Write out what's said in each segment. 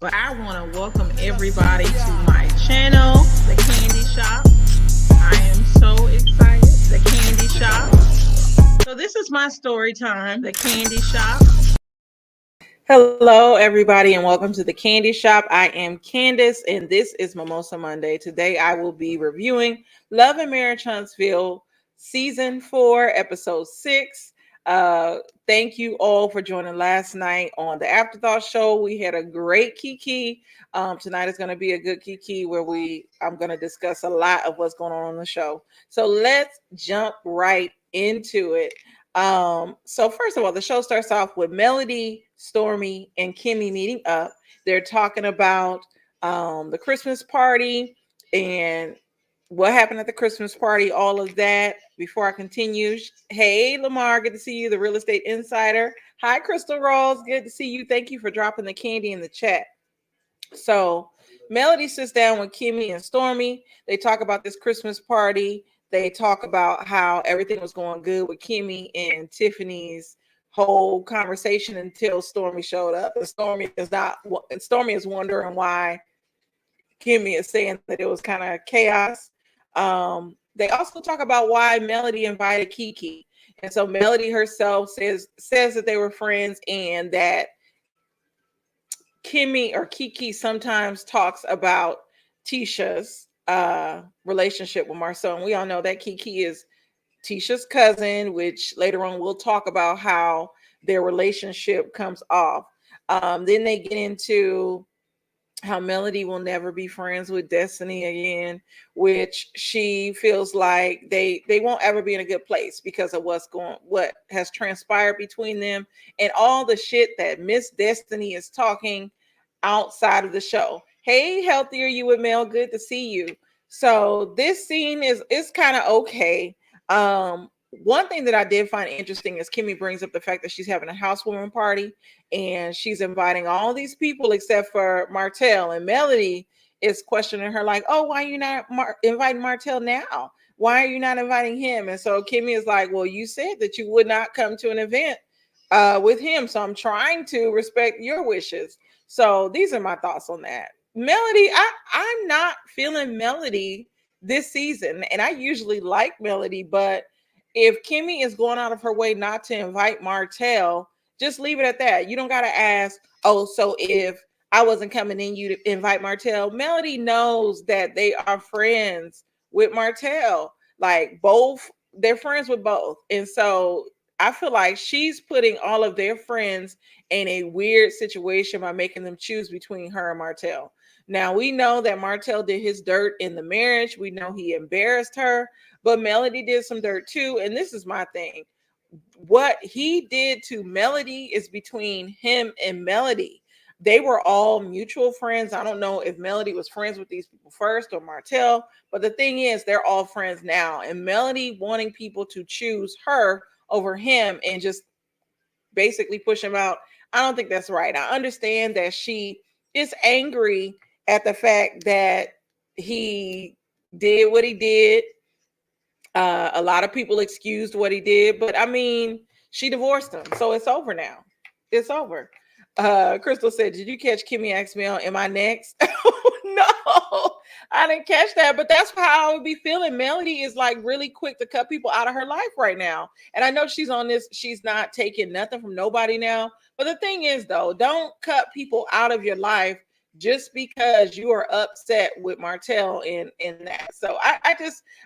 But I want to welcome everybody to my channel, The Candy Shop. I am so excited. The Candy Shop. So this is my story time, The Candy Shop. Hello, everybody, and welcome to The Candy Shop. I am Candace, and this is Mimosa Monday. Today, I will be reviewing Love and Marriage Huntsville, Season 4, Episode 6. Thank you all for joining last night on the Afterthought Show. We had a great Kiki. Tonight is going to be a good Kiki where I'm going to discuss a lot of what's going on the show. So let's jump right into it. So first of all, the show starts off with Melody, Stormy, and Kimmy meeting up. They're talking about the Christmas party and what happened at the Christmas party, all of that. Before I continue, hey Lamar, good to see you, the real estate insider. Hi Crystal Rose, good to see you. Thank you for dropping the candy in the chat. So Melody sits down with Kimmy and Stormy. They talk about this Christmas party. They talk about how everything was going good with Kimmy and Tiffany's whole conversation until Stormy showed up. And Stormy is wondering why Kimmy is saying that it was kind of chaos. They also talk about why Melody invited Kiki. And so Melody herself says that they were friends and that Kimmy or Kiki sometimes talks about Tisha's relationship with Marcel. And we all know that Kiki is Tisha's cousin, which later on we'll talk about how their relationship comes off. Then they get into how Melody will never be friends with Destiny again, which she feels like they won't ever be in a good place because of what has transpired between them and all the shit that Miss Destiny is talking outside of the show. Hey, healthier you with Mel, good to see you. So this scene is kind of okay. One thing that I did find interesting is Kimmy brings up the fact that she's having a housewarming party and she's inviting all these people except for Martell, and Melody is questioning her like, oh, why are you not inviting Martell now? Why are you not inviting him? And so Kimmy is like, well, you said that you would not come to an event with him, so I'm trying to respect your wishes. So these are my thoughts on that. Melody, I'm not feeling Melody this season, and I usually like Melody, but if Kimmy is going out of her way not to invite Martell, just leave it at that. You don't got to ask, oh, so if I wasn't coming in, you to invite Martell. Melody knows that they are friends with Martell. Like both, they're friends with both. And so I feel like she's putting all of their friends in a weird situation by making them choose between her and Martell. Now we know that Martell did his dirt in the marriage. We know he embarrassed her, but Melody did some dirt too. And this is my thing. What he did to Melody is between him and Melody. They were all mutual friends. I don't know if Melody was friends with these people first or Martell, but the thing is, they're all friends now. And Melody wanting people to choose her over him and just basically push him out, I don't think that's right. I understand that she is angry at the fact that he did what he did. A lot of people excused what he did, but I mean, she divorced him, so it's over now. It's over. Crystal said, "Did you catch Kimmy asked me, am I next?" No, I didn't catch that, but that's how I would be feeling. Melody is like really quick to cut people out of her life right now, and I know she's on this. She's not taking nothing from nobody now. But the thing is, though, don't cut people out of your life just because you are upset with Martell in that. So I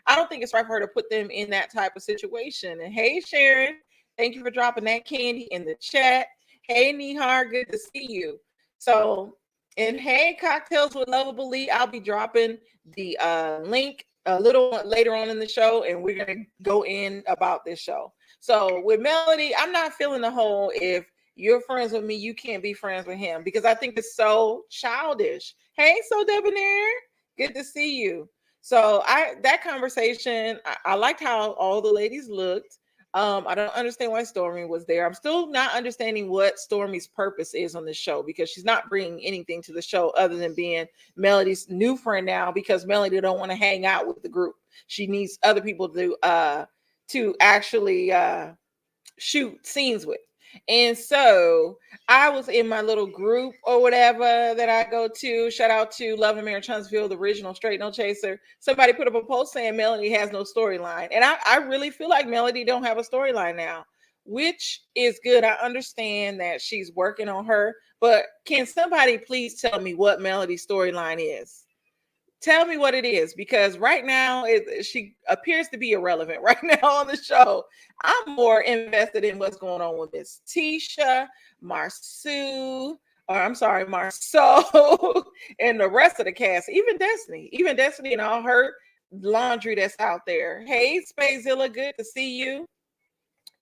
don't think it's right for her to put them in that type of situation. And hey, Sharon, thank you for dropping that candy in the chat. Hey, Nihar, good to see you. So, and hey, Cocktails with Lovable Lee, I'll be dropping the link a little later on in the show, and we're going to go in about this show. So with Melody, I'm not feeling the whole if you're friends with me, you can't be friends with him, because I think it's so childish. Hey, so debonair, good to see you. So that conversation, I liked how all the ladies looked. I don't understand why Stormy was there. I'm still not understanding what Stormy's purpose is on this show, because she's not bringing anything to the show other than being Melody's new friend now, because Melody don't want to hang out with the group. She needs other people to actually shoot scenes with. And so I was in my little group or whatever that I go to. Shout out to Love and Marriage Huntsville, the original Straight No Chaser. Somebody put up a post saying Melody has no storyline. And I really feel like Melody don't have a storyline now, which is good. I understand that she's working on her, but can somebody please tell me what Melody's storyline is? Tell me what it is, because right now she appears to be irrelevant right now on the show. I'm more invested in what's going on with Miss Tisha, Marceau, or I'm sorry, Marceau, and the rest of the cast, even Destiny and all her laundry that's out there. Hey, Spazilla, good to see you.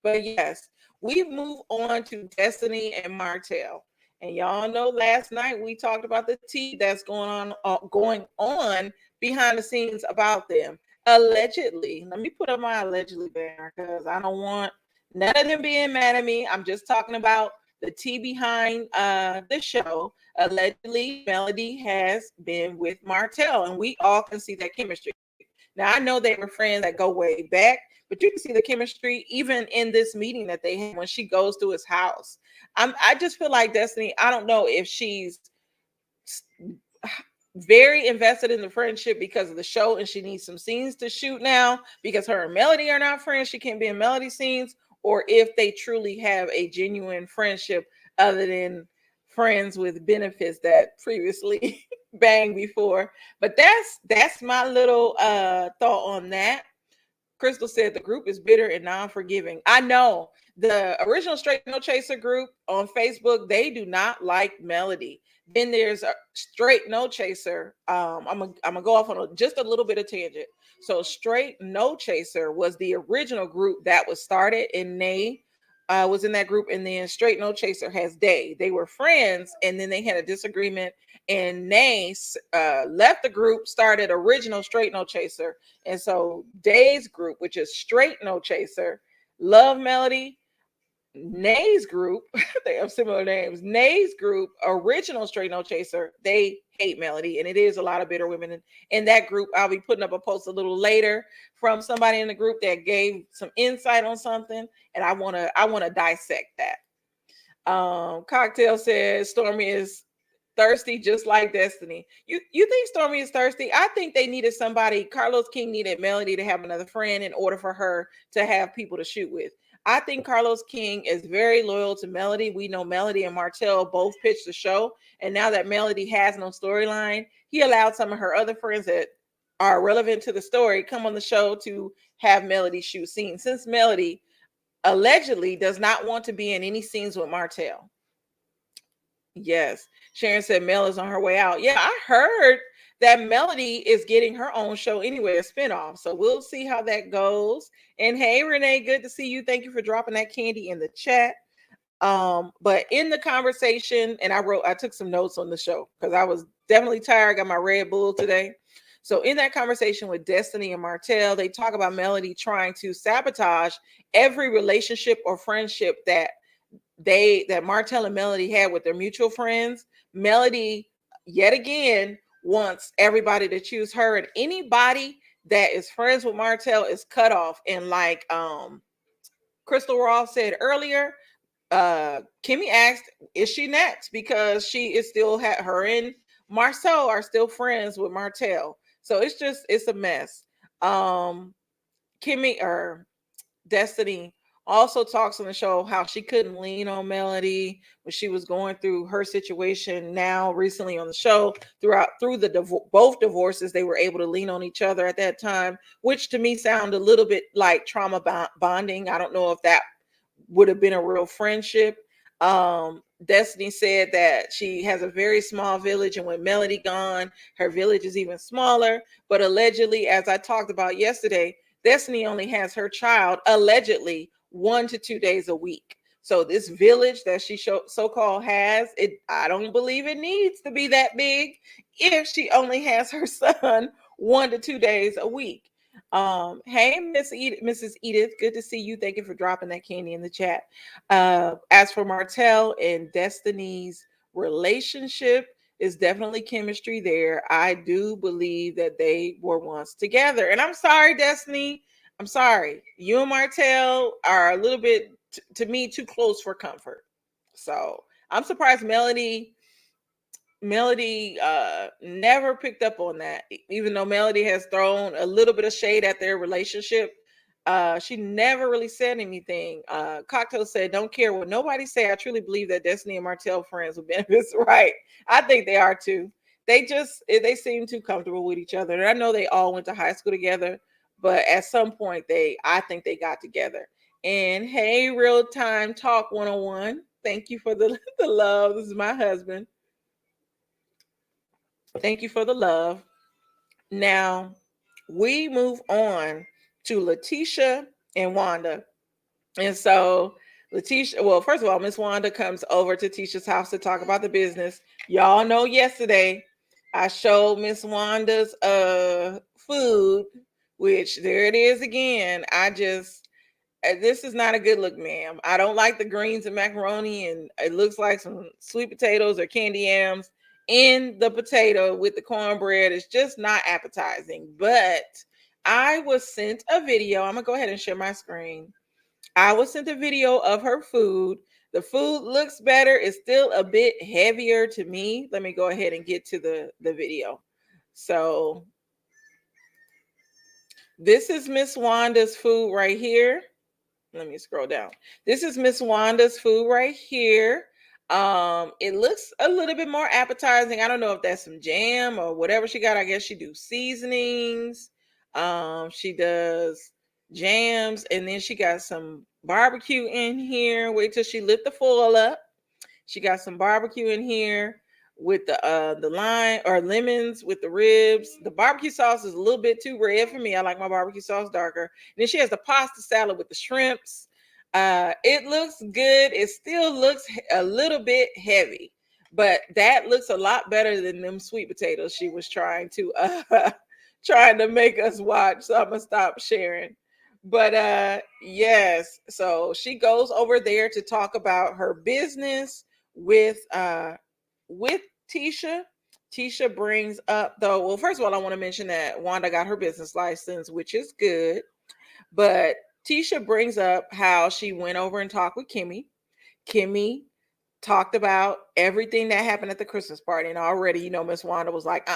But yes, we move on to Destiny and Martell. And y'all know last night we talked about the tea that's going on behind the scenes about them. Allegedly, let me put up my allegedly banner because I don't want none of them being mad at me. I'm just talking about the tea behind the show. Allegedly, Melody has been with Martell, and we all can see that chemistry. Now I know they were friends that go way back, but you can see the chemistry even in this meeting that they had when she goes to his house. I just feel like Destiny, I don't know if she's very invested in the friendship because of the show and she needs some scenes to shoot now because her and Melody are not friends. She can't be in Melody scenes, or if they truly have a genuine friendship other than friends with benefits that previously banged before. But that's my little thought on that. Crystal said the group is bitter and non-forgiving. I know the original Straight No Chaser group on Facebook, they do not like Melody. Then there's a Straight No Chaser. I'm gonna go off on just a little bit of tangent. So Straight No Chaser was the original group that was started, and Nay was in that group, and then Straight No Chaser has Day. They were friends, and then they had a disagreement, and Nay left the group, started original Straight No Chaser, and so Day's group, which is Straight No Chaser, Love Melody. Nay's group, they have similar names. Nay's group, original Straight No Chaser, they hate Melody, and it is a lot of bitter women in that group. I'll be putting up a post a little later from somebody in the group that gave some insight on something, and I wanna dissect that. Cocktail says Stormy is thirsty just like Destiny. You think Stormy is thirsty? I think they needed somebody. Carlos King needed Melody to have another friend in order for her to have people to shoot with. I think Carlos King is very loyal to Melody. We know Melody and Martell both pitched the show, and now that Melody has no storyline, he allowed some of her other friends that are relevant to the story come on the show to have Melody shoot scenes, since Melody allegedly does not want to be in any scenes with Martell. Yes. Sharon said Mel is on her way out. Yeah, I heard that Melody is getting her own show anyway, a spinoff. So we'll see how that goes. And hey, Renee, good to see you. Thank you for dropping that candy in the chat. But in the conversation, and I took some notes on the show because I was definitely tired. I got my Red Bull today. So in that conversation with Destiny and Martell, they talk about Melody trying to sabotage every relationship or friendship that Martell and Melody had with their mutual friends. Melody, yet again, wants everybody to choose her, and anybody that is friends with Martell is cut off. And like Crystal Ross said earlier, Kimmy asked, is she next? Because she is still her and Marceau are still friends with Martell. So it's a mess. Kimmy or Destiny also talks on the show how she couldn't lean on Melody when she was going through her situation now recently on the show. Through both divorces, they were able to lean on each other at that time, which to me sounded a little bit like trauma bonding. I don't know if that would have been a real friendship. Destiny said that she has a very small village, and when Melody gone, her village is even smaller. But allegedly, as I talked about yesterday, Destiny only has her child allegedly 1 to 2 days a week. So this village that she so-called has, I don't believe it needs to be that big if she only has her son 1 to 2 days a week. Hey, Mrs. Edith, good to see you. Thank you for dropping that candy in the chat. As for Martell and Destiny's relationship, is definitely chemistry there. I do believe that they were once together. And I'm sorry, Destiny. I'm sorry. You and Martell are a little bit, to me, too close for comfort. So I'm surprised Melody never picked up on that, even though Melody has thrown a little bit of shade at their relationship. She never really said anything. Cocktail said, "Don't care what nobody say. I truly believe that Destiny and Martell friends with benefits." Right. I think they are too. They seem too comfortable with each other. And I know they all went to high school together, but at some point I think they got together. And hey, real time talk 101. Thank you for the the love. This is my husband. Thank you for the love. Now we move on to Letitia and Wanda. And so Letitia, well, first of all, Miss Wanda comes over to Tisha's house to talk about the business. Y'all know yesterday I showed Miss Wanda's food, which there it is again. This is not a good look, ma'am. I don't like the greens and macaroni, and it looks like some sweet potatoes or candy yams in the potato with the cornbread. It's just not appetizing. But I was sent a video. I'm gonna go ahead and share my screen. I was sent a video of her food. The food looks better. It's still a bit heavier to me. Let me go ahead and get to the video. So this is Miss Wanda's food right here. Let me scroll down. This is Miss Wanda's food right here. It looks a little bit more appetizing. I don't know if that's some jam or whatever she got. I guess she do seasonings. She does jams, and then she got some barbecue in here. Wait till she lift the foil up. She got some barbecue in here with the lime or lemons with the ribs. The barbecue sauce is a little bit too red for me. I like my barbecue sauce darker. And then she has the pasta salad with the shrimps. It looks good. It still looks a little bit heavy, but that looks a lot better than them sweet potatoes she was trying to make us watch. So I'm gonna stop sharing. But yes, so she goes over there to talk about her business with Tisha. Tisha brings up though, well, first of all, I want to mention that Wanda got her business license, which is good. But Tisha brings up how she went over and talked with Kimmy. Kimmy talked about everything that happened at the Christmas party. And already, Miss Wanda was like,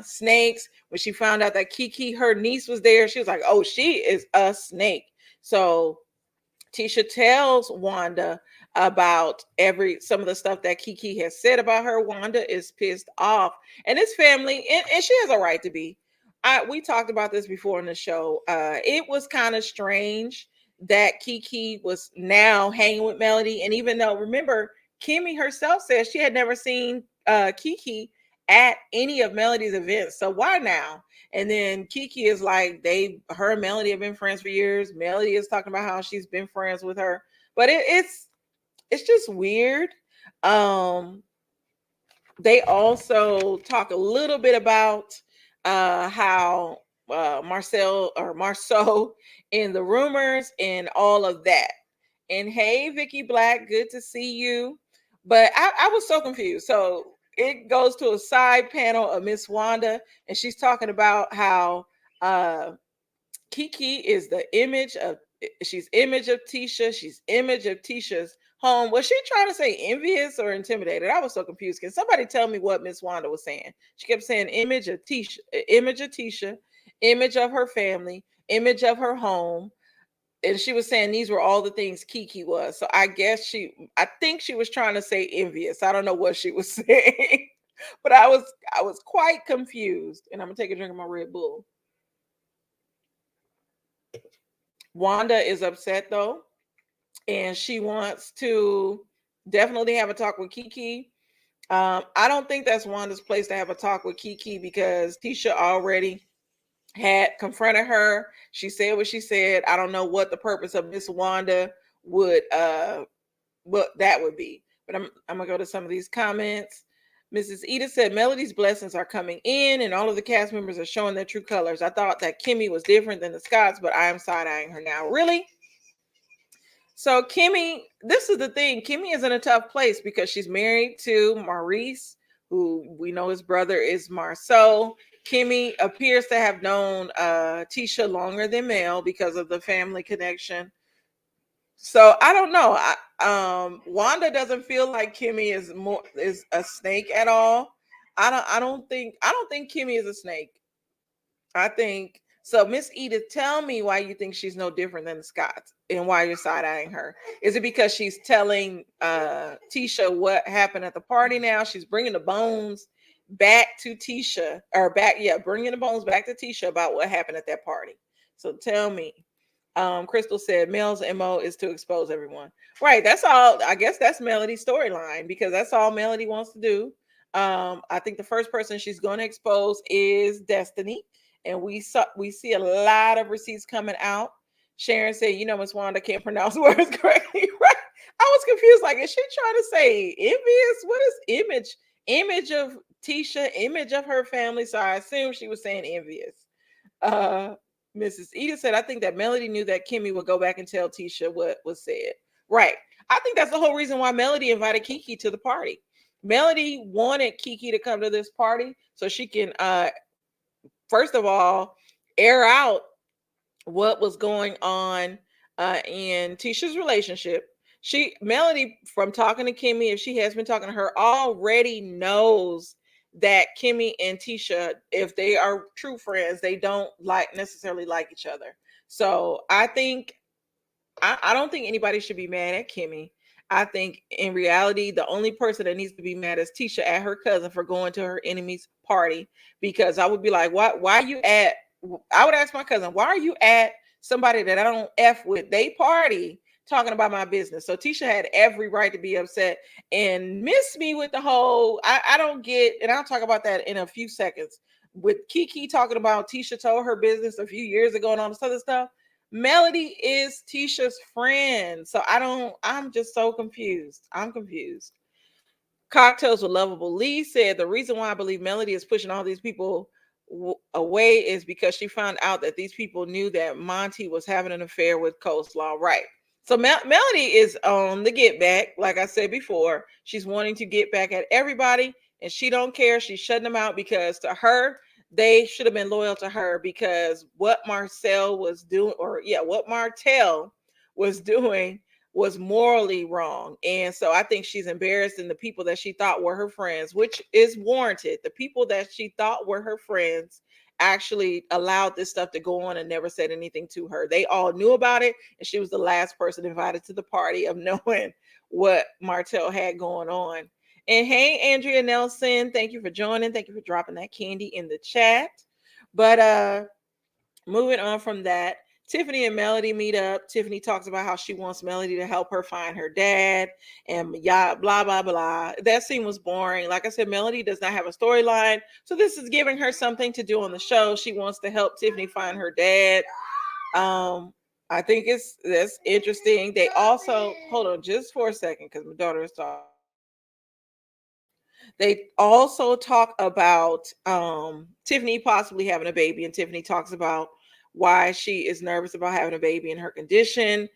snakes. When she found out that Kiki, her niece, was there, she was like, oh, she is a snake. So Tisha tells Wanda about some of the stuff that Kiki has said about her. Wanda is pissed off, and it's family, and she has a right to be. We talked about this before in the show. It was kind of strange that Kiki was now hanging with Melody, and even though, remember, Kimmy herself said she had never seen Kiki at any of Melody's events. So why now? And then Kiki is like, her and Melody have been friends for years. Melody is talking about how she's been friends with her, but it's just weird. They also talk a little bit about how Marceau in the rumors and all of that. And hey, Vicky Black, good to see you. But I was so confused. So it goes to a side panel of Miss Wanda, and she's talking about how Kiki is she's image of Tisha. She's image of Tisha's home. Was she trying to say envious or intimidated? I was so confused. Can somebody tell me what Miss Wanda was saying? She kept saying image of Tisha, image of her family, image of her home. And she was saying these were all the things Kiki was. So I think she was trying to say envious. I don't know what she was saying, but I was quite confused. And I'm gonna take a drink of my Red Bull. Wanda is upset though, and she wants to definitely have a talk with Kiki. I don't think that's Wanda's place to have a talk with Kiki because Tisha already had confronted her. She said what she said. I don't know what the purpose of Miss Wanda would what that would be. But I'm gonna go to some of these comments. Mrs. Edith said Melody's blessings are coming in and all of the cast members are showing their true colors. I thought that Kimmy was different than the Scotts, but I am side-eyeing her now. Really? So Kimmy, this is the thing. Kimmy is in a tough place because she's married to Maurice, who we know his brother is Marceau. Kimmy appears to have known Tisha longer than Mel because of the family connection. So I don't know. Wanda doesn't feel like Kimmy is a snake at all. I don't think Kimmy is a snake. I think so. Miss Edith, tell me why you think she's no different than the Scots and why you're side eyeing her. Is it because she's telling Tisha what happened at the party now? She's bringing the bones back to Tisha, or back, yeah, bringing the bones back to Tisha about what happened at that party. So tell me. Crystal said Mel's MO is to expose everyone. Right. That's all. I guess that's Melody's storyline because that's all Melody wants to do. I think the first person she's going to expose is Destiny, and we see a lot of receipts coming out. Sharon said, "You know, Miss Wanda can't pronounce words correctly." Right? I was confused. Like, is she trying to say envious? What is image? Image of Tisha, image of her family. So I assume she was saying envious. Uh, Mrs. Edith said, I think that Melody knew that Kimmy would go back and tell Tisha what was said. Right. I think that's the whole reason why Melody invited Kiki to the party. Melody wanted Kiki to come to this party so she can, first of all, air out what was going on in Tisha's relationship. Melody, from talking to Kimmy, if she has been talking to her, already knows that Kimmy and Tisha, if they are true friends, they don't necessarily like each other. So I don't think anybody should be mad at Kimmy. I think in reality, the only person that needs to be mad is Tisha at her cousin for going to her enemy's party. Because I would be like, why are you at, I would ask my cousin, why are you at somebody that I don't F with, they party, talking about my business? So Tisha had every right to be upset and miss me with the whole, I don't get, and I'll talk about that in a few seconds. With Kiki talking about Tisha told her business a few years ago and all this other stuff. Melody is Tisha's friend. So I'm just so confused. I'm confused. Cocktails with Lovable Lee said the reason why I believe Melody is pushing all these people away is because she found out that these people knew that Monty was having an affair with Coleslaw. Right. So Melody is on the get back. Like I said before, she's wanting to get back at everybody and she don't care. She's shutting them out because to her, they should have been loyal to her because what Marcel was doing, or yeah, what Martell was doing was morally wrong. And so I think she's embarrassed in the people that she thought were her friends, which is warranted. The people that she thought were her friends actually allowed this stuff to go on and never said anything to her. They all knew about it, and she was the last person invited to the party of knowing what Martell had going on. And hey, Andrea Nelson, thank you for joining. Thank you for dropping that candy in the chat. But moving on from that, Tiffany and Melody meet up. Tiffany talks about how she wants Melody to help her find her dad and yeah, blah, blah, blah. That scene was boring. Like I said, Melody does not have a storyline. So this is giving her something to do on the show. She wants to help Tiffany find her dad. I think that's interesting. They also, hold on just for a second because my daughter is talking. They also talk about Tiffany possibly having a baby, and Tiffany talks about why she is nervous about having a baby in her condition.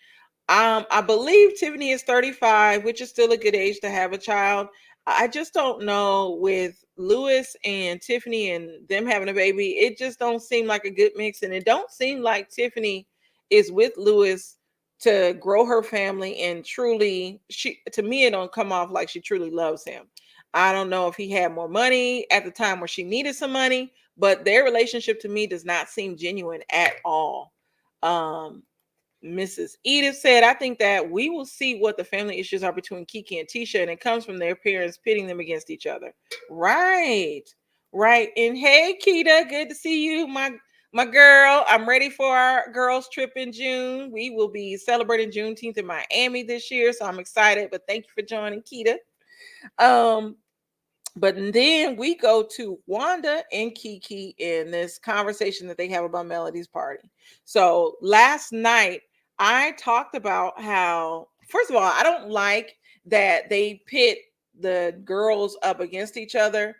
I believe Tiffany is 35, which is still a good age to have a child. I just don't know with Lewis and Tiffany and them having a baby. It just don't seem like a good mix, and it don't seem like Tiffany is with Lewis to grow her family and truly. To me, it don't come off like she truly loves him. I don't know if he had more money at the time where she needed some money, but their relationship to me does not seem genuine at all. Mrs. Edith said, I think that we will see what the family issues are between Kiki and Tisha, and it comes from their parents pitting them against each other. Right. Right. And hey, Keita, good to see you, my girl. I'm ready for our girls trip in June. We will be celebrating Juneteenth in Miami this year, so I'm excited. But thank you for joining, Keita. But then we go to Wanda and Kiki in this conversation that they have about Melody's party. So last night, I talked about how, first of all, I don't like that they pit the girls up against each other.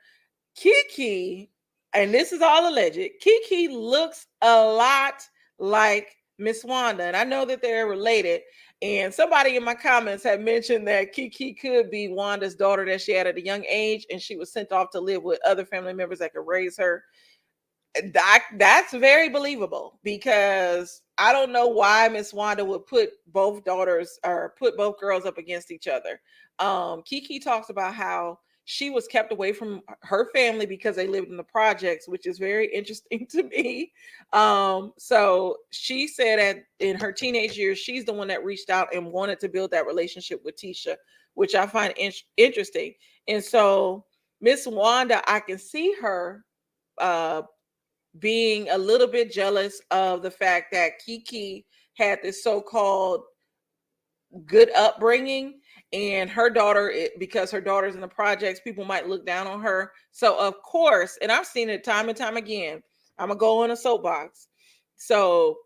Kiki, and this is all alleged, Kiki looks a lot like Miss Wanda. And I know that they're related. And somebody in my comments had mentioned that Kiki could be Wanda's daughter that she had at a young age, and she was sent off to live with other family members that could raise her. That's very believable because I don't know why Miss Wanda would put both daughters or put both girls up against each other. Kiki talks about how she was kept away from her family because they lived in the projects, which is very interesting to me. So she said that in her teenage years, she's the one that reached out and wanted to build that relationship with Tisha, which I find interesting. And so Miss Wanda, I can see her uh being a little bit jealous of the fact that Kiki had this so-called good upbringing and her daughter, because her daughter's in the projects, people might look down on her. So of course, and I've seen it time and time again, I'm gonna go on a soapbox. So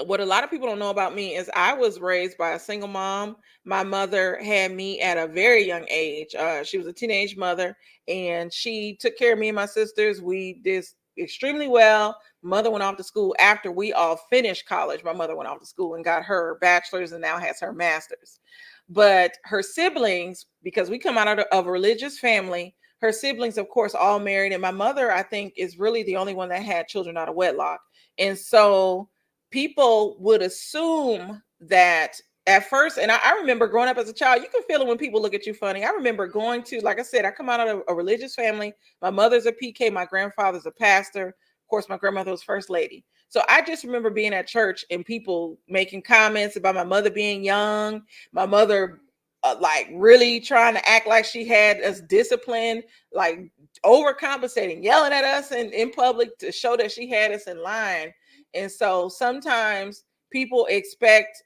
what a lot of people don't know about me is I was raised by a single mom. My mother had me at a very young age. She was a teenage mother and she took care of me and my sisters. We did extremely well. Mother went off to school after we all finished college. My mother went off to school and got her bachelor's and now has her master's. But her siblings, because we come out of a religious family, her siblings, of course, all married. And my mother, I think, is really the only one that had children out of wedlock. And so people would assume that at first, and I remember growing up as a child, you can feel it when people look at you funny. I remember going to, like I said, I come out of a religious family. My mother's a PK, my grandfather's a pastor. Of course, my grandmother was first lady. So I just remember being at church and people making comments about my mother being young, my mother like really trying to act like she had us disciplined, like overcompensating, yelling at us in public to show that she had us in line. And so sometimes people expect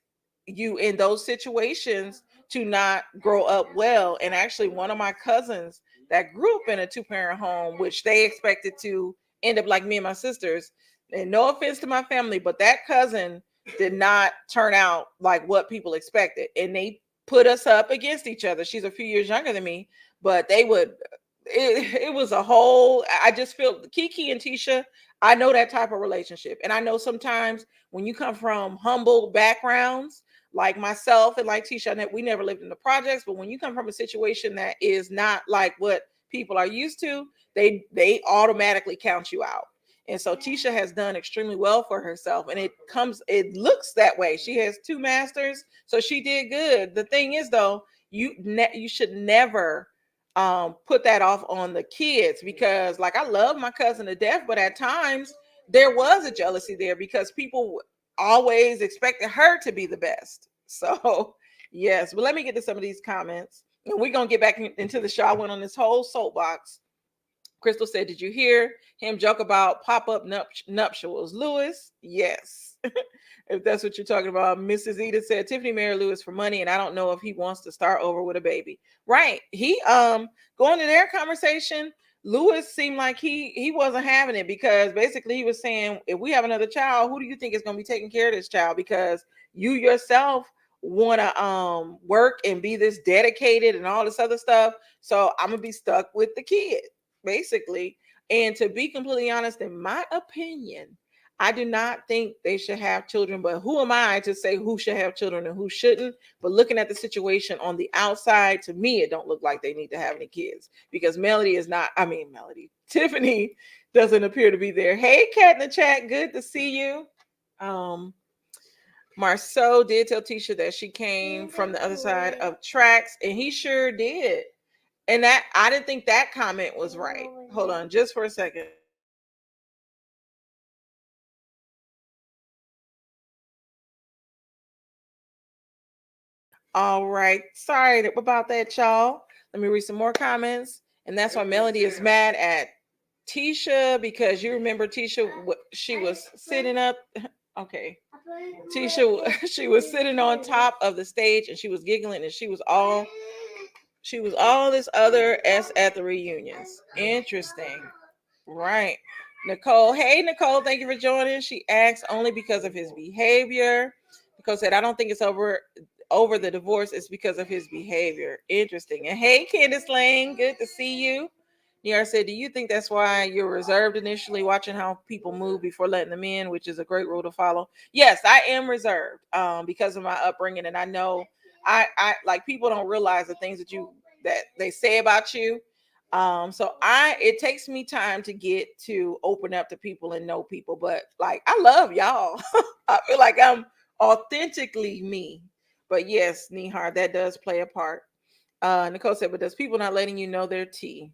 you in those situations to not grow up well. And actually, one of my cousins that grew up in a two-parent home, which they expected to end up like me and my sisters. And no offense to my family, but that cousin did not turn out like what people expected. And they put us up against each other. She's a few years younger than me, but they would it was a whole, I just feel Kiki and Tisha, I know that type of relationship. And I know sometimes when you come from humble backgrounds, like myself and like Tisha, we never lived in the projects, but when you come from a situation that is not like what people are used to, they automatically count you out. And so Tisha has done extremely well for herself, and it looks that way. She has two masters, so she did good. The thing is, though, you should never put that off on the kids, because like I love my cousin to death, but at times there was a jealousy there because people always expected her to be the best. So yes, but let me get to some of these comments and we're gonna get back into the show. I went on this whole soapbox. Crystal said, did you hear him joke about pop-up nuptials? Lewis, yes. If that's what you're talking about. Mrs. Edith said, Tiffany married Lewis for money, and I don't know if he wants to start over with a baby. Right. He going to their conversation, Lewis seemed like he wasn't having it, because basically he was saying, if we have another child, who do you think is going to be taking care of this child? Because you yourself want to work and be this dedicated and all this other stuff. So I'm gonna be stuck with the kid, basically. And to be completely honest, in my opinion, I do not think they should have children, but who am I to say who should have children and who shouldn't? But looking at the situation on the outside, to me, it don't look like they need to have any kids, because Tiffany doesn't appear to be there. Hey, Cat in the chat, good to see you. Marceau did tell Tisha that she came from the other side of tracks, and he sure did. And that, I didn't think that comment was right. Hold on just for a second. All right. Sorry about that, y'all. Let me read some more comments. And that's why Melody is mad at Tisha, because you remember Tisha, she was sitting up. Okay. Tisha, she was sitting on top of the stage and she was giggling, and she was all this other S at the reunions. Interesting. Right. Nicole. Hey, Nicole, thank you for joining. She asked only because of his behavior. Nicole said, I don't think it's over the divorce. It's because of his behavior. Interesting. And hey, Candace Lane, good to see you. Niara said, do you think that's why you're reserved initially, watching how people move before letting them in, which is a great rule to follow? Yes, I am reserved because of my upbringing. And I know I like, people don't realize the things that they say about you. So it takes me time to get to open up to people and know people, but like I love y'all. I feel like I'm authentically me. But yes, Nihar, that does play a part. Nicole said, but does people not letting you know their tea?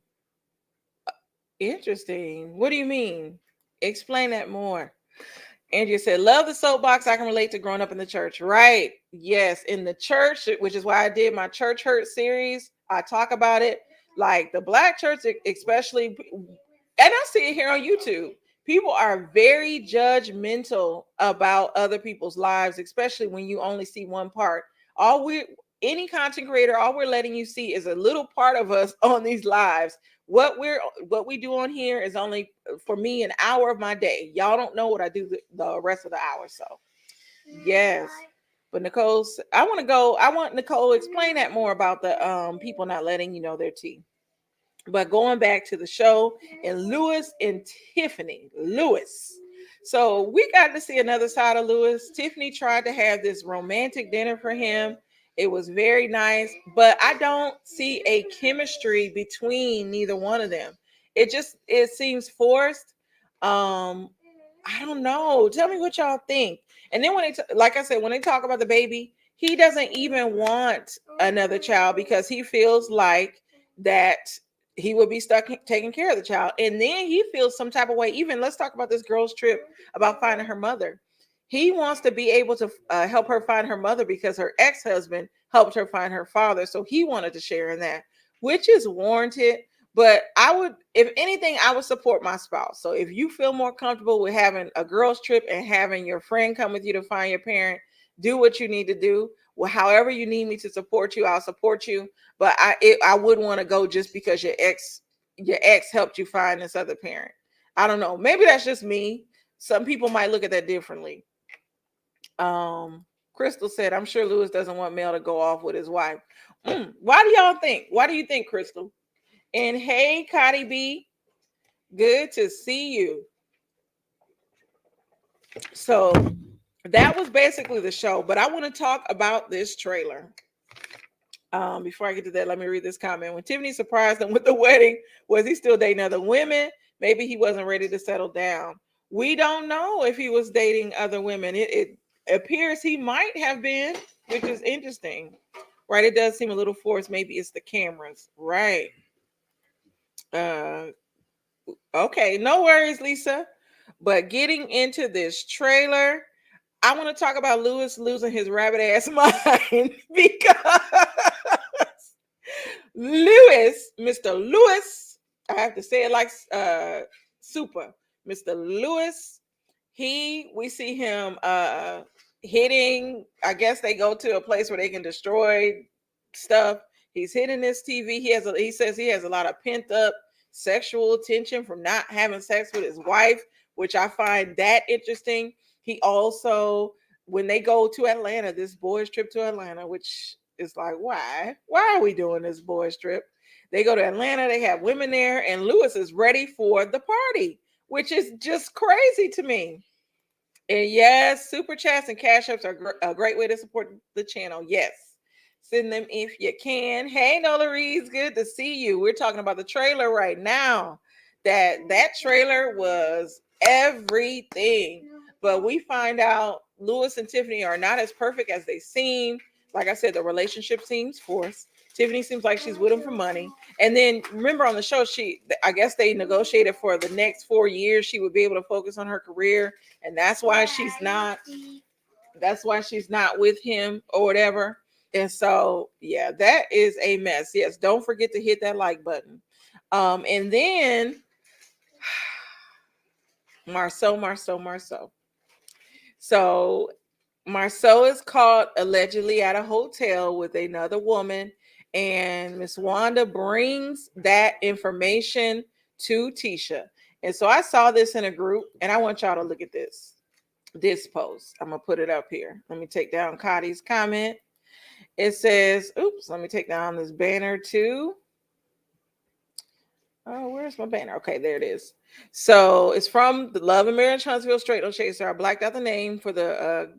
Interesting. What do you mean? Explain that more. Andrea said, love the soapbox. I can relate to growing up in the church. Right. Yes. In the church, which is why I did my church hurt series. I talk about it. Like the black church, especially, and I see it here on YouTube. People are very judgmental about other people's lives, especially when you only see one part. All we Any content creator, all we're letting you see is a little part of us on these lives. What we do on here is only for me an hour of my day. Y'all don't know what I do the rest of the hour. So yes. But I want Nicole to explain that more about the people not letting you know their tea. But going back to the show and Lewis and Tiffany. Lewis. So we got to see another side of Lewis. Tiffany tried to have this romantic dinner for him. It was very nice, but I don't see a chemistry between neither one of them. It seems forced. Um, I don't know. Tell me what y'all think. And then like I said, when they talk about the baby, he doesn't even want another child because he feels like that he would be stuck taking care of the child. And then he feels some type of way. Even let's talk about this girl's trip about finding her mother. He wants to be able to help her find her mother because her ex-husband helped her find her father. So he wanted to share in that, which is warranted. But I would, if anything, I would support my spouse. So if you feel more comfortable with having a girl's trip and having your friend come with you to find your parent, do what you need to do. Well, however you need me to support you, I'll support you. But I wouldn't want to go just because your ex helped you find this other parent. I don't know. Maybe that's just me. Some people might look at that differently. Crystal said, I'm sure Lewis doesn't want Mel to go off with his wife. Why do y'all think? Why do you think, Crystal? And hey, Cotty B, good to see you. So that was basically the show, but I want to talk about this trailer. Before I get to that, let me read this comment. When Tiffany surprised him with the wedding, was he still dating other women? Maybe he wasn't ready to settle down. We don't know if he was dating other women. It appears he might have been, which is interesting, right? It does seem a little forced. Maybe it's the cameras, right? Uh, okay, no worries, Lisa. But getting into this trailer, I want to talk about Lewis losing his rabbit ass mind because Mr. Lewis, I have to say it like super. Mr. Lewis, we see him hitting, I guess they go to a place where they can destroy stuff. He's hitting this TV. He says he has a lot of pent up sexual tension from not having sex with his wife, which I find that interesting. He also, when they go to Atlanta, this boys trip to Atlanta, which is like, why are we doing this boys trip? They go to Atlanta, they have women there, and Lewis is ready for the party, which is just crazy to me. And yes, super chats and cash ups are a great way to support the channel. Yes, send them if you can. Hey, Nola Reeds, good to see you. We're talking about the trailer right now. That trailer was everything. But we find out Lewis and Tiffany are not as perfect as they seem. Like I said, the relationship seems forced. Tiffany seems like she's with him for money. And then remember on the show, I guess they negotiated for the next 4 years she would be able to focus on her career, and that's why she's not with him or whatever. And so yeah, that is a mess. Yes, don't forget to hit that like button. And then Marceau. So Marceau is caught allegedly at a hotel with another woman, and Miss Wanda brings that information to Tisha. And so I saw this in a group, and I want y'all to look at this post. I'm gonna put it up here. Let me take down Cotty's comment. It says, oops, let me take down this banner too. Oh, where's my banner? Okay, there it is. So it's from the Love and Marriage Huntsville Straight No Chaser. I blacked out the name for the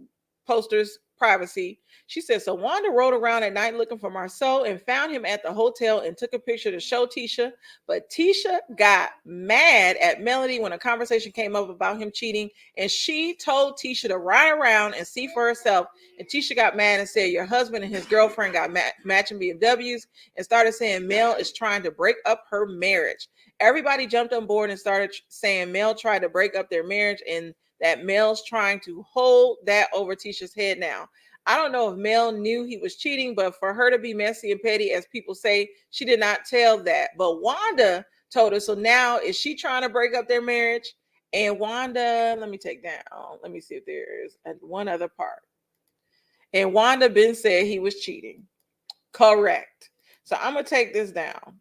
posters privacy. She said, so Wanda rode around at night looking for Marceau and found him at the hotel and took a picture to show Tisha. But Tisha got mad at Melody when a conversation came up about him cheating. And she told Tisha to ride around and see for herself. And Tisha got mad and said, your husband and his girlfriend got matching BMWs, and started saying Mel is trying to break up her marriage. Everybody jumped on board and started saying Mel tried to break up their marriage and that Mel's trying to hold that over Tisha's head now. I don't know if Mel knew he was cheating, but for her to be messy and petty, as people say, she did not tell that. But Wanda told her. So now is she trying to break up their marriage? And Wanda, let me take down. Let me see if there is one other part. And Wanda Ben said he was cheating. Correct. So I'm going to take this down.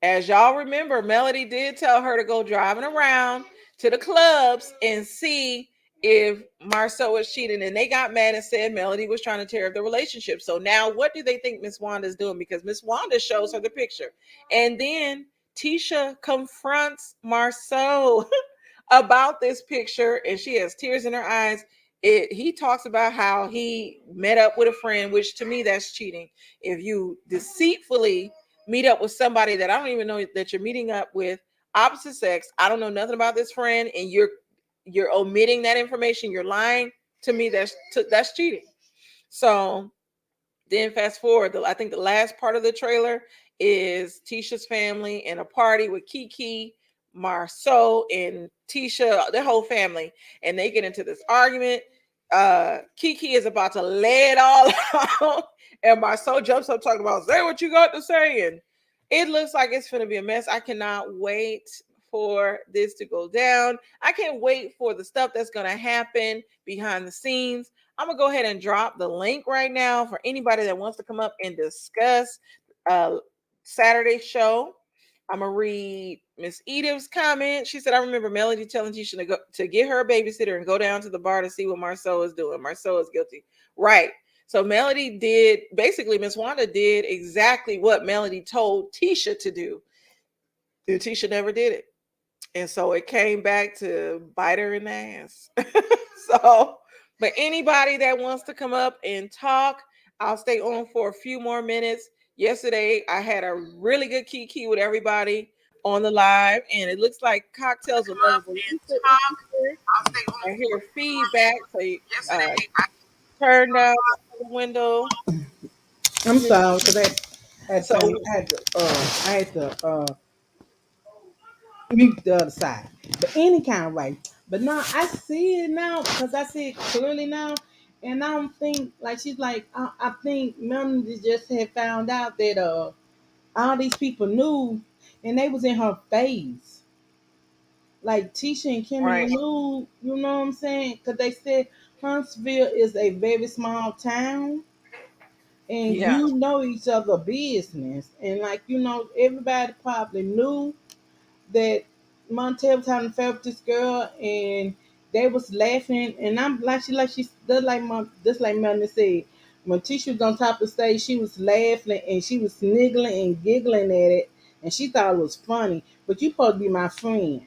As y'all remember, Melody did tell her to go driving around to the clubs and see if Marceau was cheating, and they got mad and said Melody was trying to tear up the relationship. So now what do they think Miss Wanda is doing? Because Miss Wanda shows her the picture. And then Tisha confronts Marceau about this picture, and she has tears in her eyes. He talks about how he met up with a friend, which to me that's cheating. If you deceitfully meet up with somebody that I don't even know that you're meeting up with, opposite sex, I don't know nothing about this friend, and you're omitting that information, you're lying to me, that's cheating. So then fast forward, I think the last part of the trailer is Tisha's family in a party with Kiki, Marceau, and Tisha, their whole family, and they get into this argument. Kiki is about to lay it all out, and Marceau jumps up talking about, say what you got to say, and it looks like it's going to be a mess. I cannot wait for this to go down. I can't wait for the stuff that's going to happen behind the scenes. I'm gonna go ahead and drop the link right now for anybody that wants to come up and discuss Saturday show. I'm gonna read Miss Edith's comment. She said, "I remember Melody telling Tisha to go to get her a babysitter and go down to the bar to see what Marceau is doing. Marceau is guilty, right?" So Melody did basically. Miss Wanda did exactly what Melody told Tisha to do. And Tisha never did it, and so it came back to bite her in the ass. So, but anybody that wants to come up and talk, I'll stay on for a few more minutes. Yesterday, I had a really good kiki with everybody on the live, and it looks like cocktails are available. I hear feedback, so you turn down the window. I'm sorry because So, I had to mute the other side. But any kind of way. But now I see it now because I see it clearly now. And I don't think like she's like I think Melanie just had found out that all these people knew and they was in her face. Like Tisha and Kimmy right, knew, you know what I'm saying? Because they said Huntsville is a very small town and yeah, you know each other business. And like, you know, everybody probably knew that Montel was having an affair with this girl, and they was laughing. And I'm like she just like Melanie said, when Tisha was on top of the stage, she was laughing and she was sniggling and giggling at it, and she thought it was funny. But you supposed to be my friend.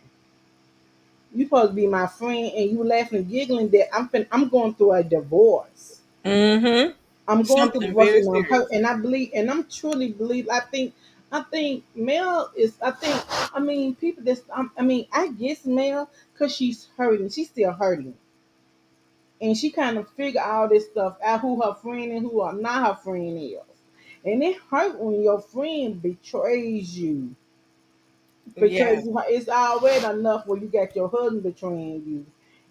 You supposed to be my friend, and you laughing and giggling that I'm going through a divorce. mm-hmm. I'm going through Something divorce very and I'm serious. hurt and I believe and I'm truly believe I think Mel is I mean people that I mean I guess Mel because she's hurting, she's still hurting, and she kind of figure all this stuff out, who her friend and who are not her friend is, and it hurt when your friend betrays you Yeah, because it's already enough where you got your husband betraying you,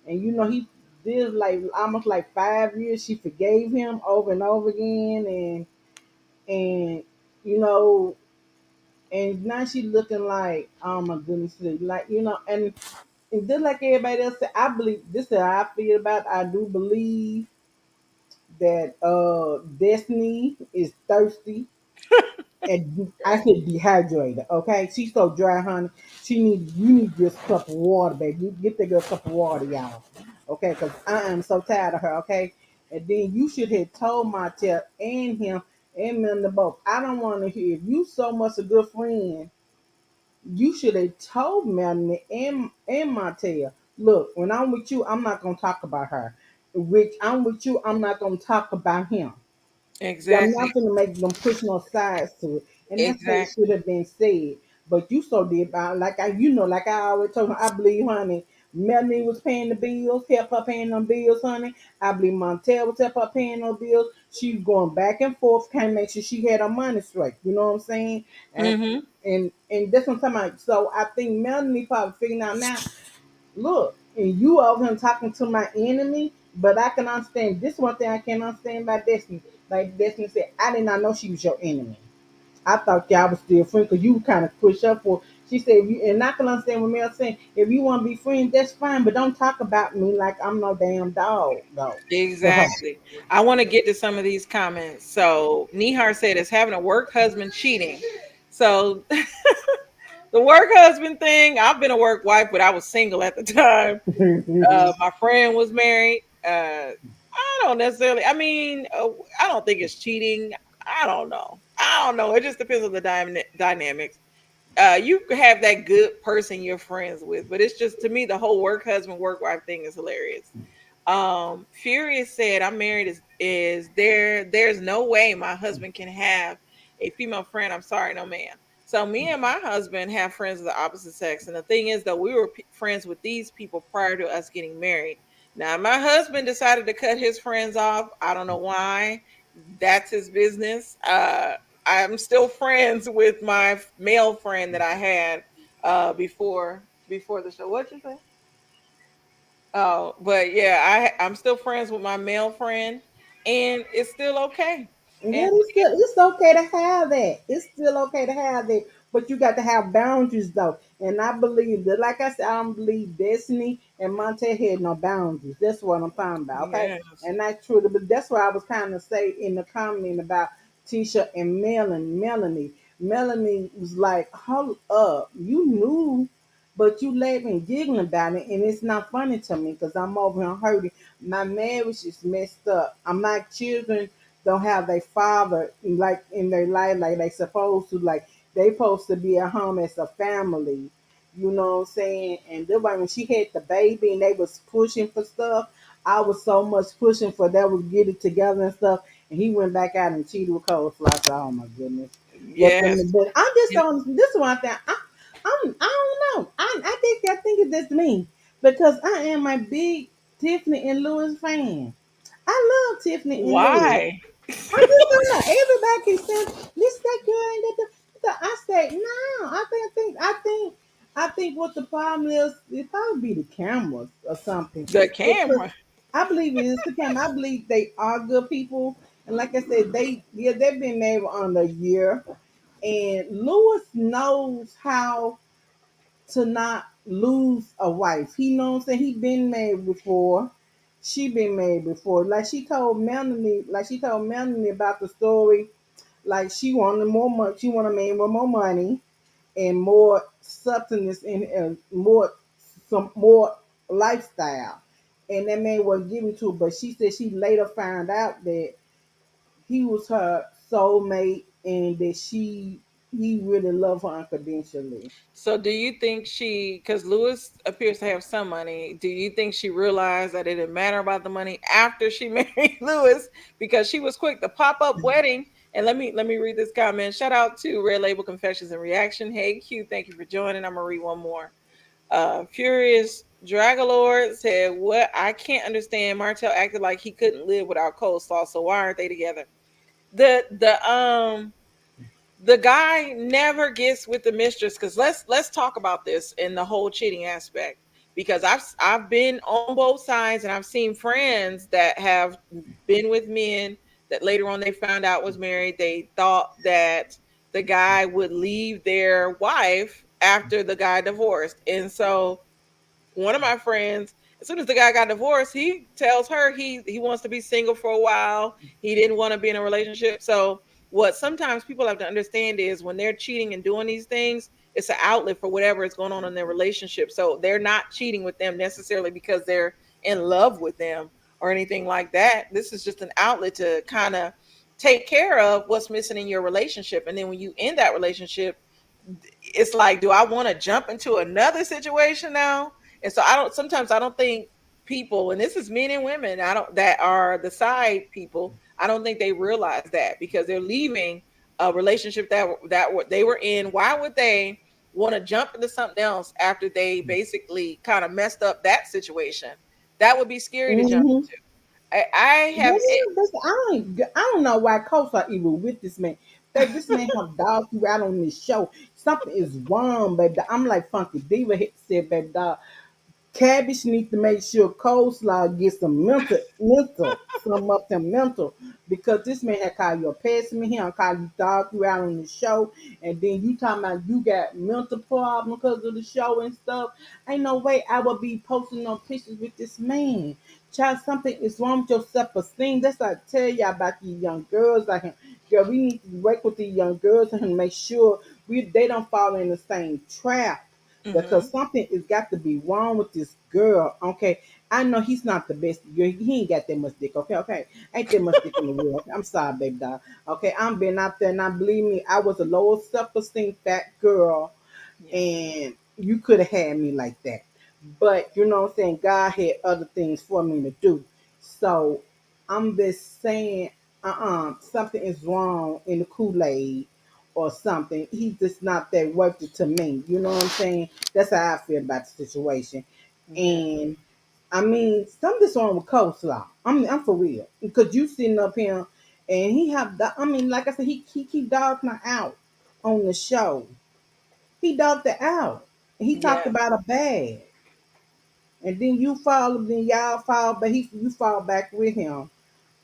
and you know he did like almost like 5 years. She forgave him over and over again, and you know, and now she looking like, oh my goodness, like you know, and just like everybody else said, I believe this is how I feel about it. I do believe that Destiny is thirsty and I said dehydrated. Okay, she's so dry, honey. You need this cup of water, baby. You get that girl a cup of water, y'all. Okay, because I am so tired of her. Okay, and then you should have told Martell and him and them the both. I don't want to hear if you so much a good friend. You should have told Melanie and Martell. Look, when I'm with you, I'm not gonna talk about her. which I'm with you. I'm not gonna talk about him. I'm Exactly. not gonna make them push no sides to it, and that's what should Exactly. have been said. But you so did about like like I always told her. I believe, honey, Melanie was paying the bills, help her paying them bills, honey. I believe Montel was help her paying those bills. She was going back and forth, trying to make sure she had her money straight. You know what I'm saying? And Mm-hmm. and that's what I'm talking about. So I think Melanie probably figuring out now. Look, and you over him talking to my enemy, but I can understand. This one thing I can understand about Destiny. Like Destiny said, I did not know she was your enemy. I thought y'all was still friends because you kind of push up for. She said, and I can understand what Mel saying. If you want to be friends, that's fine, but don't talk about me like I'm no damn dog, though. To her. Exactly. I want to get to some of these comments. So Nihar said, "Is having a work husband cheating?" So the work husband thing. I've been a work wife, but I was single at the time. My friend was married. I don't necessarily. I mean, I don't think it's cheating. I don't know. I don't know. It just depends on the dynamics. You have that good person you're friends with, but it's just to me the whole work husband work wife thing is hilarious. Furious said, "I'm married. Is there? There's no way my husband can have a female friend. I'm sorry, no man." So me and my husband have friends of the opposite sex, and the thing is, though, we were friends with these people prior to us getting married. Now my husband decided to cut his friends off. I don't know why. That's his business. I'm still friends with my male friend that I had before the show. What you say? Oh, but yeah, I'm still friends with my male friend, and it's still okay. Yeah, And it's okay to have that. It's still okay to have that, but you got to have boundaries though. And I believe that, like I said, I don't believe Destiny and Monte had no boundaries. That's what I'm talking about. Okay, yes, and that's true. But that's why I was kind of say in the comment about Tisha and Melanie. Melanie was like, "Hold up, you knew." But you let me giggling about it, and it's not funny to me because I'm over here hurting. My marriage is messed up. My children don't have their father like in their life like they supposed to. Like they supposed to be at home as a family. You know what I'm saying? And then when she had the baby and they was pushing for stuff, I was so much pushing for that would get it together and stuff. And he went back out and cheated with cold fly. I said, oh my goodness. yes. But I'm just on this one thing. I don't know. I think it's just me because I am a big Tiffany and Lewis fan. I love Tiffany and Lewis. Why? I just don't know. Everybody keeps saying this that girl and I say no. I think what the problem is, it probably be the cameras or something. The Because camera. I believe it is the camera. I believe they are good people, and like I said, they've been married under a year, and Lewis knows how to not lose a wife. He knows that he been married before. She been married before. Like she told Melanie about the story. Like she wanted more money. She wanted a man with more money and more substance and more lifestyle. And that man was given to her. But she said she later found out that he was her soulmate and that he really loved her unconditionally. So do you think because Lewis appears to have some money, do you think she realized that it didn't matter about the money after she married Lewis because she was quick to pop up wedding? And let me read this comment. Shout out to Red Label Confessions and Reaction. Hey Q, thank you for joining. I'm gonna read one more. Furious Dragalord said, "What I can't understand. Martell acted like he couldn't live without coleslaw. So why aren't they together?" The guy never gets with the mistress because let's talk about this in the whole cheating aspect because I've been on both sides and I've seen friends that have been with men that later on they found out was married. They thought that the guy would leave their wife after the guy divorced, and so one of my friends, as soon as the guy got divorced, he tells her he wants to be single for a while. He didn't want to be in a relationship. So what sometimes people have to understand is when they're cheating and doing these things, it's an outlet for whatever is going on in their relationship. So they're not cheating with them necessarily because they're in love with them or anything like that. This is just an outlet to kind of take care of what's missing in your relationship. And then when you end that relationship, it's like, do I want to jump into another situation now? And so I don't. Sometimes I don't think people, and this is men and women, I don't that are the side people. I don't think they realize that because they're leaving a relationship they were in. Why would they want to jump into something else after they basically kind of messed up that situation? That would be scary to jump Mm-hmm. into. I have it. I don't know why Coach are even with this man. Baby, this man have dogged you out on this show. Something is wrong, baby. I'm like Funky Diva hit said, baby dog. Cabbage needs to make sure coleslaw gets some some of them mental, because this man had called you a pessimist, he done called you dog you out on the show, and then you talking about you got mental problem because of the show and stuff. Ain't no way I would be posting no pictures with this man. Child, something is wrong with your self-esteem. That's what I tell y'all about these young girls like him. Girl, we need to work with these young girls and make sure they don't fall in the same trap, because Mhm. something has got to be wrong with this girl. Okay, I know he's not the best. He ain't got that much dick. Okay, okay, ain't that much dick in the world. I'm sorry, baby doll. Okay, I'm been out there, and I believe me, I was a lower self-esteem fat girl, Yeah. and you could have had me like that. But you know what I'm saying? God had other things for me to do. So I'm just saying, something is wrong in the Kool-Aid or something. He's just not that worth it to me. You know what I'm saying? That's how I feel about the situation. Yeah. And I mean, something's wrong with coleslaw. I'm for real. Because you sitting up here and he have the, I mean, like I said, he keep dogging her out on the show. He dogged her out. He talked Yeah. about her bad. And then you fall, then y'all fall, but you fall back with him.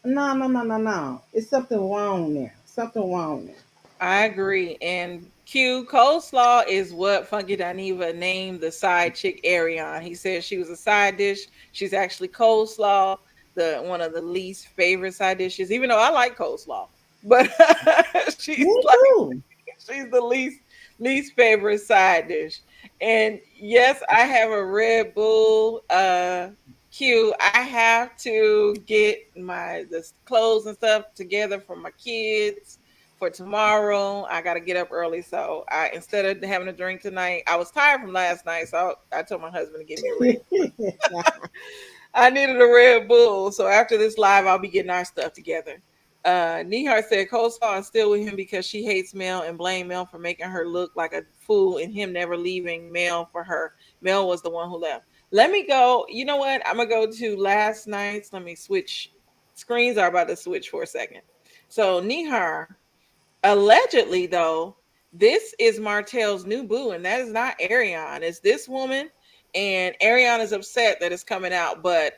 No, no, no, no, no. It's something wrong there. Something wrong there. I agree. And Q coleslaw is what Funky Dineva named the side chick Arion. He said she was a side dish. She's actually coleslaw, the one of the least favorite side dishes. Even though I like coleslaw, but she's Me like too. she's the least favorite side dish. And yes, I have a Red Bull Q. I have to get my the clothes and stuff together for my kids for tomorrow. I got to get up early, so I instead of having a drink tonight, I was tired from last night, so I told my husband to get me a Red. I needed a Red Bull. So after this live, I'll be getting our stuff together. Nihar said Coleslaw is still with him because she hates Mel and blame Mel for making her look like a fool and him never leaving Mel for her. Mel was the one who left. Let me go. You know what? I'm gonna go to last night's. Let me switch. Screens are about to switch for a second. So Nihar, allegedly, though, this is Martell's new boo, and that is not Ariane. It's this woman, and Ariane is upset that it's coming out. But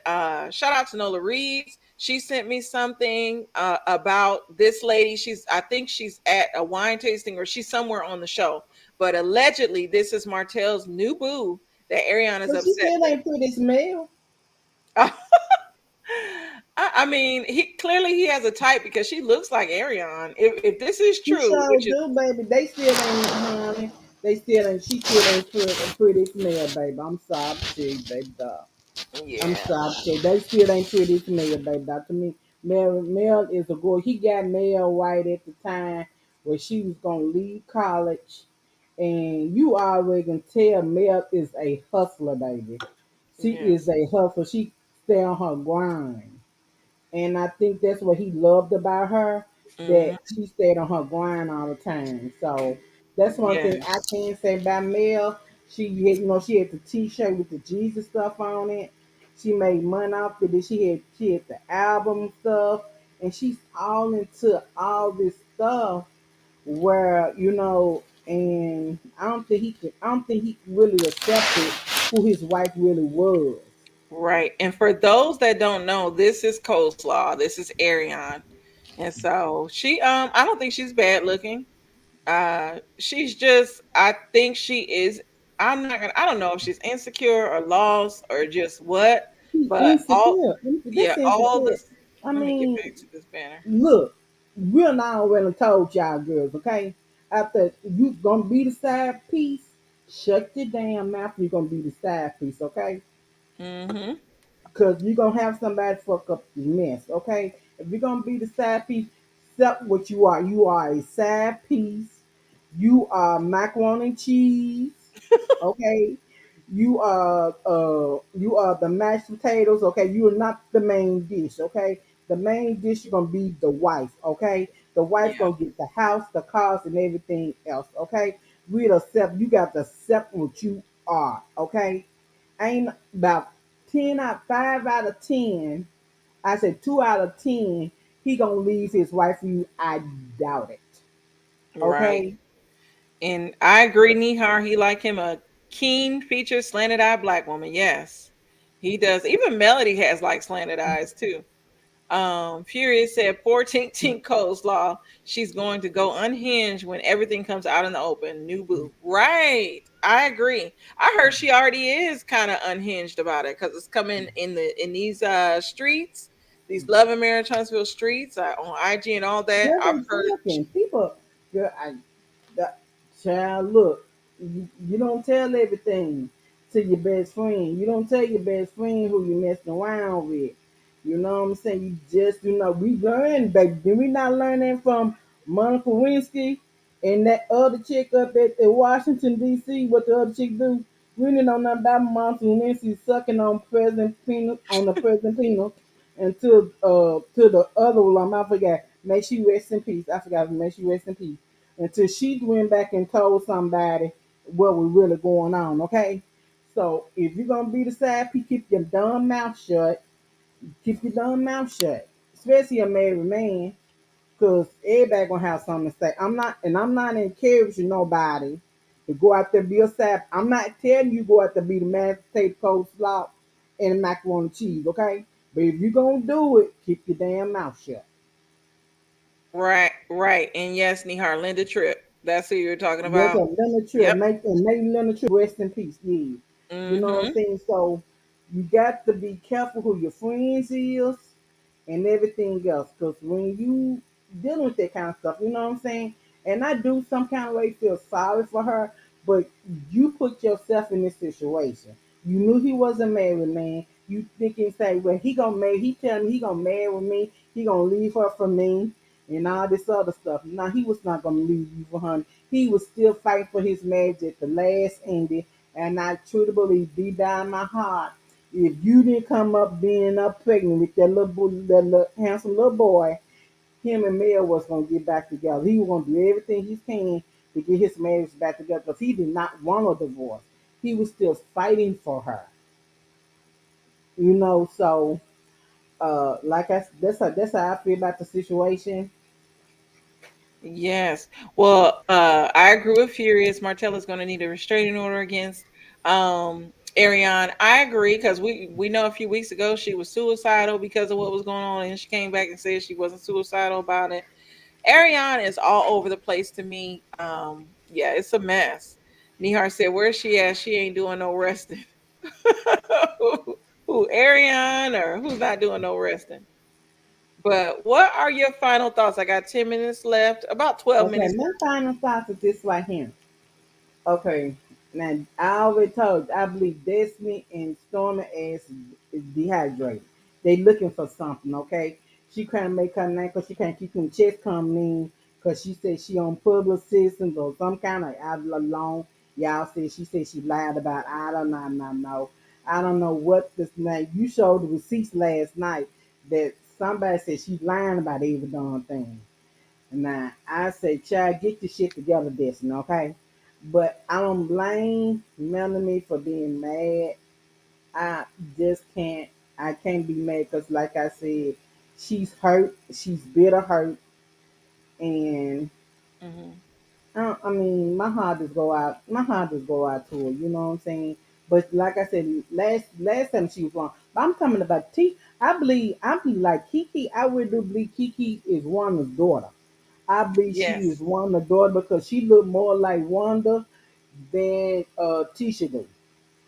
shout out to Nola Reeves. She sent me something about this lady. I think she's at a wine tasting or she's somewhere on the show. But allegedly, this is Martell's new boo that Ariane is But she upset still with. ain't pretty smell. I mean, he clearly he has a type because she looks like Ariane. If this is She true, sure which is do, baby. They still ain't, honey. She still ain't pretty smell, baby. I'm sorry to tell you, baby dog. I'm yeah, sorry to tell you. They still ain't pretty smell, baby dog. To me, Mel is a girl. He got Mel right at the time where she was gonna leave college. And you already can tell Mel is a hustler, baby. She yeah. is a hustler. She stay on her grind. And I think that's what he loved about her, that Hmm. she stayed on her grind all the time. So that's one Yeah, thing I can say about Mel. She had, she had the T-shirt with the Jesus stuff on it. She made money off it. She had the album stuff, and she's all into all this stuff. Where and I don't think he really accepted who his wife really was. right. And for those that don't know, this is Coleslaw. This is Ariane. And so I don't think she's bad looking. She's just I think she is I don't know if she's insecure or lost or just what, He's but insecure. yeah, That's all insecure. this I let me get mean, back to this banner. look, we're not already told y'all girls, okay? After you gonna be the side piece, shut your damn mouth. You're gonna be the side piece, okay? Mm-hmm. Because you're gonna have somebody fuck up the mess, okay? If you're gonna be the side piece, accept what you are. You are a side piece. You are macaroni and cheese, okay? you are the mashed potatoes, okay? You are not the main dish, okay? The main dish is gonna be the wife, okay? The wife Yeah. gonna get the house, the cars, and everything else, okay? We accept you got to accept what you are, okay? Ain't about 5 out of 10. I said 2 out of 10. He gonna leave his wife for you. I doubt it. Right. Okay. And I agree, Nihar. He like him a keen featured slanted eye black woman. Yes, he does. Even Melody has like slanted eyes too. Furious said, poor Tink Tink coleslaw. She's going to go unhinged when everything comes out in the open. New boo. Right. I agree. I heard she already is kind of unhinged about it because it's coming in these streets, these Love and Marriage Huntsville streets on IG and all that. That's what I've I'm heard. talking. People, girl, that child, look, you don't tell everything to your best friend. You don't tell your best friend who you messing around with. You know what I'm saying? You just do not. We learn, baby. Did we not learn that from Monica Lewinsky and that other chick up at Washington D.C. What the other chick do? We didn't know nothing about Monica Lewinsky sucking on President Peanut on the President Peanut and to the other one, I forgot. May she rest in peace. I forgot. May she rest in peace. Until she went back and told somebody what was really going on. Okay, so if you're gonna be the side piece, keep your dumb mouth shut. Keep your dumb mouth shut, especially a married man, because everybody gonna have something to say. I'm not encouraging nobody to go out there and be a side. I'm not telling you go out there be the mashed potato coleslaw and macaroni and cheese. Okay, but if you're gonna do it, keep your damn mouth shut. Right, right. And yes, Nihar, Linda Tripp. That's who you're talking Yes, about. a Leonard Tripp, Yep. make Leonard Tripp rest in peace. Yeah, you know what I'm Mm-hmm. saying. So you got to be careful who your friends is and everything else, because when you dealing with that kind of stuff, you know what I'm saying. And I do some kind of way feel sorry for her, but you put yourself in this situation. You knew he was a married man. You thinking say, well, he gonna marry. He tell me he gonna marry me. He gonna leave her for me and all this other stuff. Now he was not gonna leave you for her. He was still fighting for his marriage at the last ending, and I truly believe deep down in my heart, if you didn't come up being up pregnant with that little handsome little boy, him and Mel was gonna get back together. He was gonna do everything he can to get his marriage back together because he did not want a divorce. He was still fighting for her. You know, so like that's how I feel about the situation. Yes. Well, I agree with Furious. Martella's going to need a restraining order against Ariane. I agree because we know a few weeks ago she was suicidal because of what was going on, and she came back and said she wasn't suicidal about it. Ariane is all over the place to me. Yeah, it's a mess. Nihar said, "Where's she at? She ain't doing no resting." who Ariane or who's not doing no resting? But what are your final thoughts? I got 10 minutes left, about 12 minutes. Okay, my final thoughts is this right here. Okay, now I already told you, I believe Destiny and Stormy is dehydrated. They looking for something, okay? She can't make her name because she can't keep them checks coming in because she said she on public assistance or some kind of out of loan. Y'all said she said she lied about. I don't know, no. I don't know what this name. You showed the receipts last night that somebody said she lying about every darn thing. Now I say, child, get your shit together, Destiny, okay? But I don't blame Melanie for being mad. I just can't. I can't be mad because, like I said, she's hurt. She's bitter hurt, and Hmm. I mean, my heart just go out. My heart just go out to her. You know what I'm saying? But like I said, last time she was wrong. But I'm coming about T. I believe like Kiki. I really do believe Kiki is Wanda's daughter. I believe she is Yes, Wanda's daughter because she looked more like Wanda than Tisha do.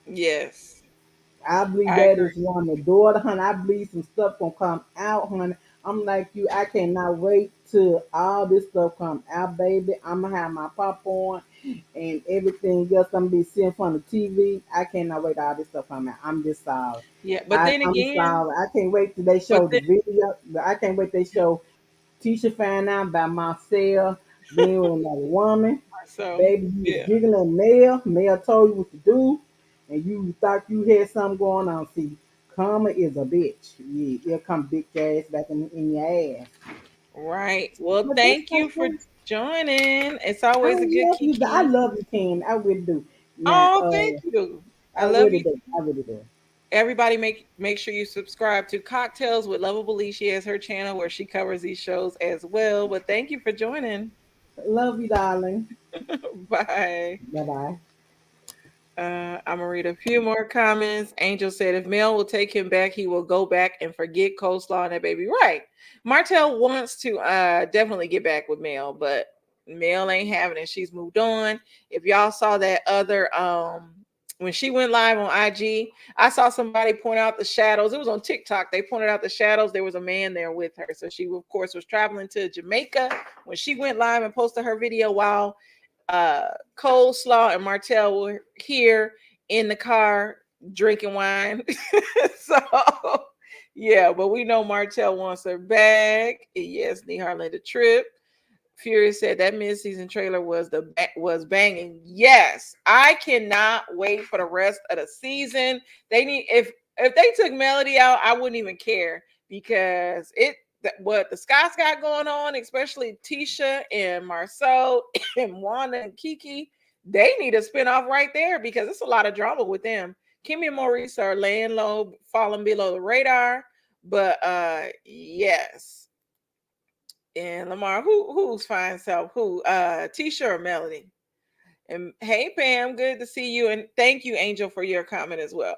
yes, I believe I that agree. is Wanda's daughter, honey. I believe some stuff gonna come out, honey. I'm like you. I cannot wait till all this stuff come out, baby. I'm gonna have my popcorn and everything else. I'm gonna be sitting in front of TV. I cannot wait till all this stuff come out. I'm just sorry. Yeah, but then I'm again, sorry. I can't wait till they but show the then video. I can't wait they show Tisha found out by myself being with another woman. so Baby, you was yeah, giggling Mel. Mel told you what to do. and you thought you had something going on. See, karma is a bitch. Yeah, it'll come big ass back in your ass. Right. Well, But that's thank you for okay. joining. It's I always a good love you. I Kiki. love you, Ken. I really do. Now, Oh, thank you. I I love really you. do. I really do. Everybody make sure you subscribe to Cocktails with Lovable Lee. She has her channel where she covers these shows as well. But thank you for joining. Love you, darling. Bye. Bye bye. I'm gonna read a few more comments. Angel said, "If Mel will take him back, he will go back and forget coleslaw and that baby." Right. Martell wants to definitely get back with Mel, but Mel ain't having it. She's moved on. If y'all saw that other when she went live on IG, I saw somebody point out the shadows. It was on TikTok. They pointed out the shadows. There was a man there with her. So she, of course, was traveling to Jamaica when she went live and posted her video while Coleslaw and Martell were here in the car drinking wine. So yeah, but we know Martell wants her back. Yes, need hardly the trip. Fury said that mid-season trailer was banging. Yes, I cannot wait for the rest of the season. They need if they took Melody out, I wouldn't even care because what the Scots got going on, especially Tisha and Marceau and Wanda and Kiki, they need a spinoff right there because it's a lot of drama with them. Kimmy and Maurice are laying low, falling below the radar. But yes, and Lamar, who's fine self? Who? Tisha or Melody? And hey Pam, good to see you. And thank you, Angel, for your comment as well.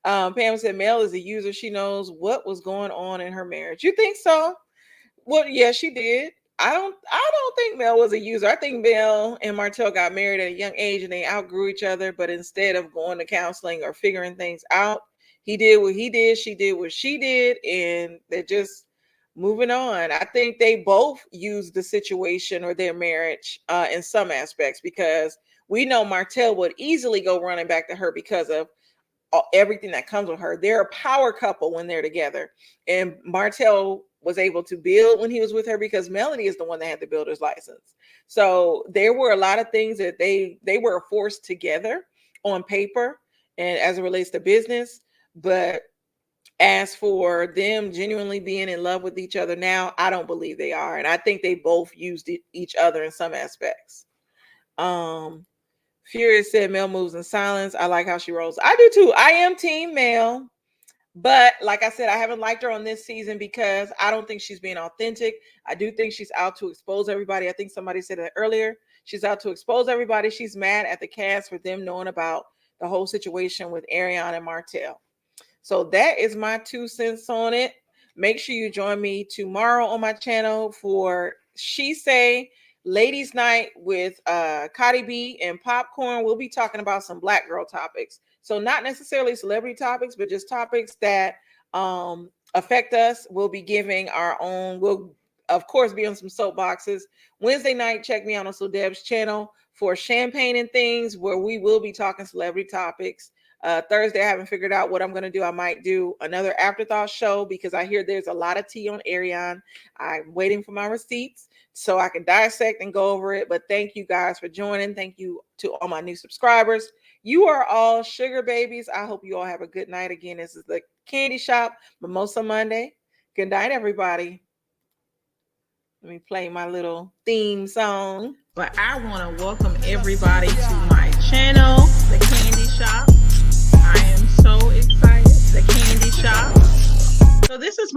Pam said Mel is a user. She knows what was going on in her marriage. You think so? Well, yeah, she did. I don't think Mel was a user. I think Mel and Martell got married at a young age and they outgrew each other. But instead of going to counseling or figuring things out, he did what he did, she did what she did, and they're just moving on. I think they both used the situation or their marriage in some aspects because we know Martell would easily go running back to her because of everything that comes with her. They're a power couple when they're together. And Martell was able to build when he was with her because Melody is the one that had the builder's license. So there were a lot of things that they were forced together on paper and as it relates to business. But as for them genuinely being in love with each other now, I don't believe they are. And I think they both used each other in some aspects. Furious said Mel moves in silence. I like how she rolls. I do too. I am team Mel. But like I said, I haven't liked her on this season because I don't think she's being authentic. I do think she's out to expose everybody. I think somebody said that earlier. She's out to expose everybody. She's mad at the cast for them knowing about the whole situation with Ariane and Martell. So that is my 2 cents on it. Make sure you join me tomorrow on my channel for She Say Ladies Night with Cardi B and Popcorn. We'll be talking about some Black girl topics. So not necessarily celebrity topics, but just topics that affect us. We'll be giving our own. We'll of course be on some soapboxes. Wednesday night, check me out on So Deb's channel for Champagne and Things, where we will be talking celebrity topics. Thursday, I haven't figured out what I'm going to do. I might do another afterthought show because I hear there's a lot of tea on Ariane. I'm waiting for my receipts so I can dissect and go over it. But thank you guys for joining. Thank you to all my new subscribers. You are all sugar babies. I hope you all have a good night. Again, this is the Candy Shop, Mimosa Monday. Good night, everybody. Let me play my little theme song. But I want to welcome everybody to my channel, The Candy Shop. I am so excited. The Candy Shop. So this is my